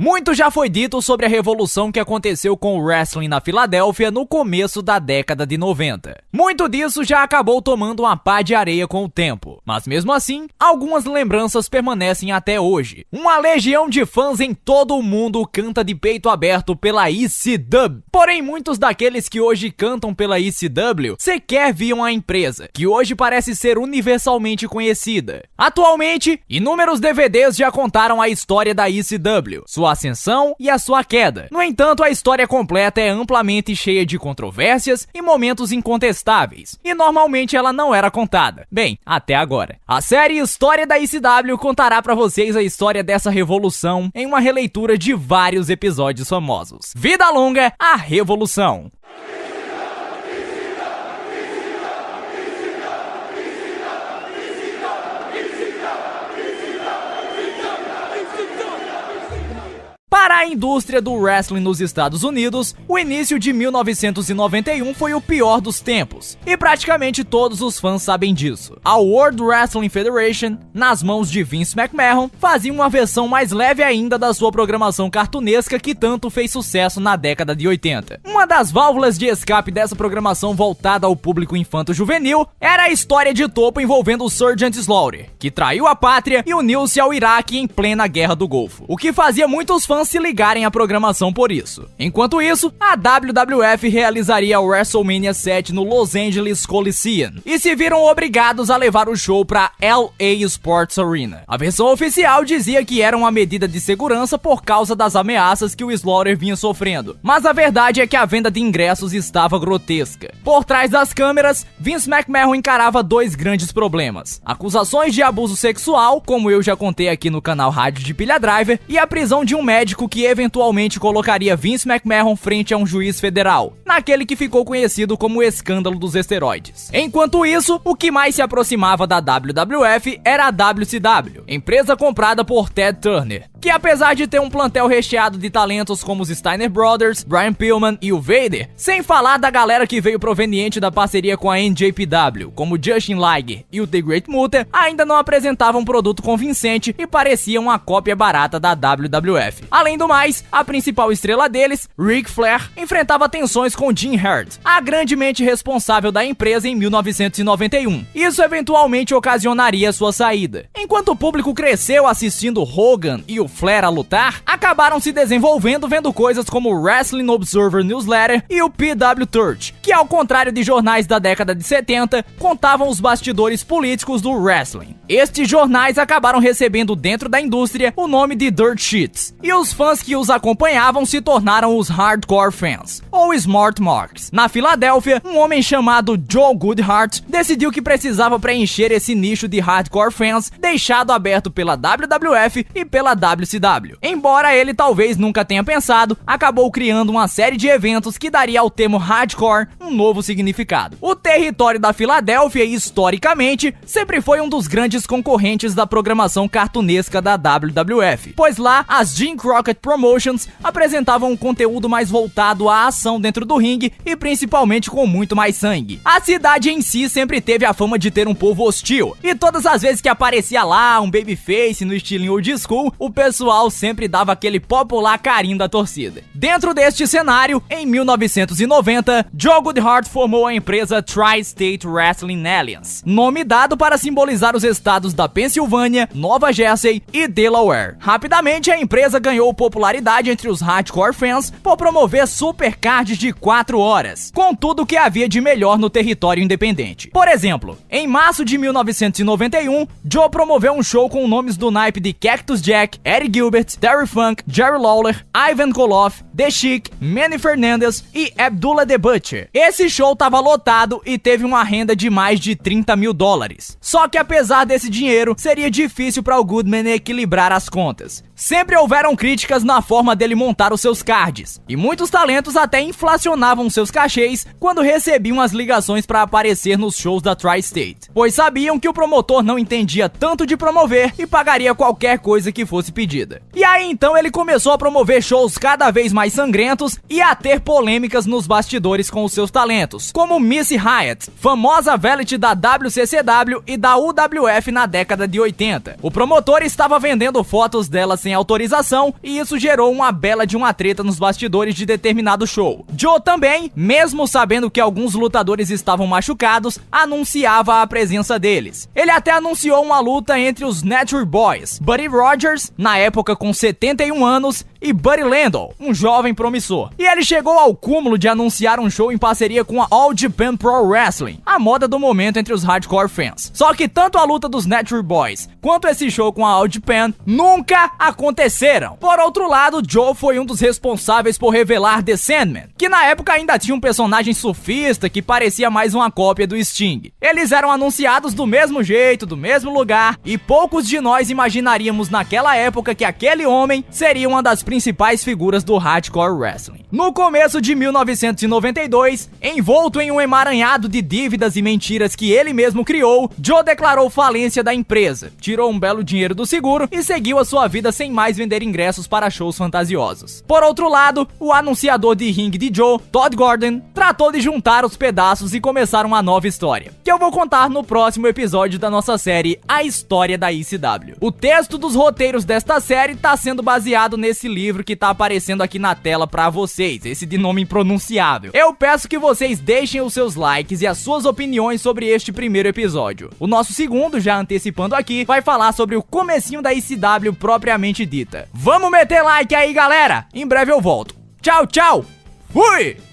Muito já foi dito sobre a revolução que aconteceu com o wrestling na Filadélfia no começo da década de 90. Muito disso já acabou tomando uma pá de areia com o tempo, mas mesmo assim, algumas lembranças permanecem até hoje. Uma legião de fãs em todo o mundo canta de peito aberto pela ECW. Porém, muitos daqueles que hoje cantam pela ECW sequer viam a empresa, que hoje parece ser universalmente conhecida. Atualmente, inúmeros DVDs já contaram a história da ECW, sua ascensão e a sua queda. No entanto, a história completa é amplamente cheia de controvérsias e momentos incontestáveis, e normalmente ela não era contada. Bem, até agora. A série História da ECW contará pra vocês a história dessa revolução em uma releitura de vários episódios famosos. Vida longa à revolução! Para a indústria do wrestling nos Estados Unidos, o início de 1991 foi o pior dos tempos, e praticamente todos os fãs sabem disso. A World Wrestling Federation, nas mãos de Vince McMahon, fazia uma versão mais leve ainda da sua programação cartunesca que tanto fez sucesso na década de 80. Uma das válvulas de escape dessa programação voltada ao público infanto-juvenil era a história de topo envolvendo o Sergeant Slaughter, que traiu a pátria e uniu-se ao Iraque em plena Guerra do Golfo, o que fazia muitos fãs se ligarem à programação por isso. Enquanto isso, a WWF realizaria o WrestleMania 7 no Los Angeles Coliseum e se viram obrigados a levar o show para LA Sports Arena. A versão oficial dizia que era uma medida de segurança por causa das ameaças que o Slaughter vinha sofrendo, mas a verdade é que a venda de ingressos estava grotesca. Por trás das câmeras, Vince McMahon encarava dois grandes problemas: acusações de abuso sexual, como eu já contei aqui no canal Rádio de Pilha Driver, e a prisão de um médico que eventualmente colocaria Vince McMahon frente a um juiz federal, naquele que ficou conhecido como o escândalo dos esteroides. Enquanto isso, o que mais se aproximava da WWF era a WCW, empresa comprada por Ted Turner, que apesar de ter um plantel recheado de talentos como os Steiner Brothers, Brian Pillman e o Vader, sem falar da galera que veio proveniente da parceria com a NJPW, como Jushin Liger e o The Great Muta, ainda não apresentava um produto convincente e parecia uma cópia barata da WWF. Além do mais, a principal estrela deles, Ric Flair, enfrentava tensões com Jim Herd, a grande mente responsável da empresa em 1991. Isso eventualmente ocasionaria sua saída. Enquanto o público cresceu assistindo Hogan e o Flair a lutar, acabaram se desenvolvendo vendo coisas como o Wrestling Observer Newsletter e o PW Torch, que ao contrário de jornais da década de 70, contavam os bastidores políticos do wrestling. Estes jornais acabaram recebendo dentro da indústria o nome de Dirt Sheets, e os fãs que os acompanhavam se tornaram os Hardcore Fans, ou Smart Marks. Na Filadélfia, um homem chamado Joe Goodhart decidiu que precisava preencher esse nicho de Hardcore Fans deixado aberto pela WWF e pela WCW. Embora ele talvez nunca tenha pensado, acabou criando uma série de eventos que daria ao termo Hardcore um novo significado. O território da Filadélfia, historicamente, sempre foi um dos grandes concorrentes da programação cartunesca da WWF, pois lá as Jim Crockett Promotions apresentavam um conteúdo mais voltado à ação dentro do ringue e principalmente com muito mais sangue. A cidade em si sempre teve a fama de ter um povo hostil, e todas as vezes que aparecia lá um babyface no estilinho old school, o pessoal sempre dava aquele popular carinho da torcida. Dentro deste cenário, em 1990, Joe Goodhart formou a empresa Tri-State Wrestling Alliance, nome dado para simbolizar os estados da Pensilvânia, Nova Jersey e Delaware. Rapidamente, a empresa ganhou popularidade entre os hardcore fans por promover supercards de 4 horas, com tudo o que havia de melhor no território independente. Por exemplo, em março de 1991, Joe promoveu um show com nomes do naipe de Cactus Jack, Eddie Gilbert, Terry Funk, Jerry Lawler, Ivan Koloff, The Sheik, Manny Fernandez e Abdullah the Butcher. Esse show tava lotado e teve uma renda de mais de $30 mil. Só que apesar desse dinheiro, seria difícil para o Goodman equilibrar as contas. Sempre houveram críticas na forma dele montar os seus cards, e muitos talentos até inflacionavam seus cachês quando recebiam as ligações para aparecer nos shows da Tri-State, pois sabiam que o promotor não entendia tanto tanto de promover e pagaria qualquer coisa que fosse pedida. E aí então ele começou a promover shows cada vez mais sangrentos e a ter polêmicas nos bastidores com os seus talentos, como Missy Hyatt, famosa valet da WCCW e da UWF na década de 80. O promotor estava vendendo fotos dela sem autorização e isso gerou uma bela de uma treta nos bastidores de determinado show. Joe também, mesmo sabendo que alguns lutadores estavam machucados, anunciava a presença deles. Ele até anunciou uma luta entre os Nature Boys, Buddy Rogers, na época com 71 anos, e Buddy Landel, um jovem promissor. E ele chegou ao cúmulo de anunciar um show em parceria com a All Japan Pro Wrestling, a moda do momento entre os hardcore fans. Só que tanto a luta dos Nature Boys quanto esse show com a All Japan nunca aconteceram. Por outro lado, Joe foi um dos responsáveis por revelar The Sandman, que na época ainda tinha um personagem surfista que parecia mais uma cópia do Sting. Eles eram anunciados do mesmo jeito, do mesmo lugar, e poucos de nós imaginaríamos naquela época que aquele homem seria uma das principais figuras do hardcore wrestling. No começo de 1992, envolto em um emaranhado de dívidas e mentiras que ele mesmo criou, Joe declarou falência da empresa, tirou um belo dinheiro do seguro e seguiu a sua vida sem mais vender ingressos para shows fantasiosos. Por outro lado, o anunciador de ringue de Joe, Todd Gordon, tratou de juntar os pedaços e começar uma nova história, que eu vou contar no próximo episódio da nossa série A História da ECW. O texto dos roteiros desta série tá sendo baseado nesse livro que tá aparecendo aqui na tela pra vocês, esse de nome impronunciável. Eu peço que vocês deixem os seus likes e as suas opiniões sobre este primeiro episódio. O nosso segundo, já antecipando aqui, vai falar sobre o comecinho da ECW propriamente dita. Vamos meter like aí, galera! Em breve eu volto. Tchau, tchau! Fui!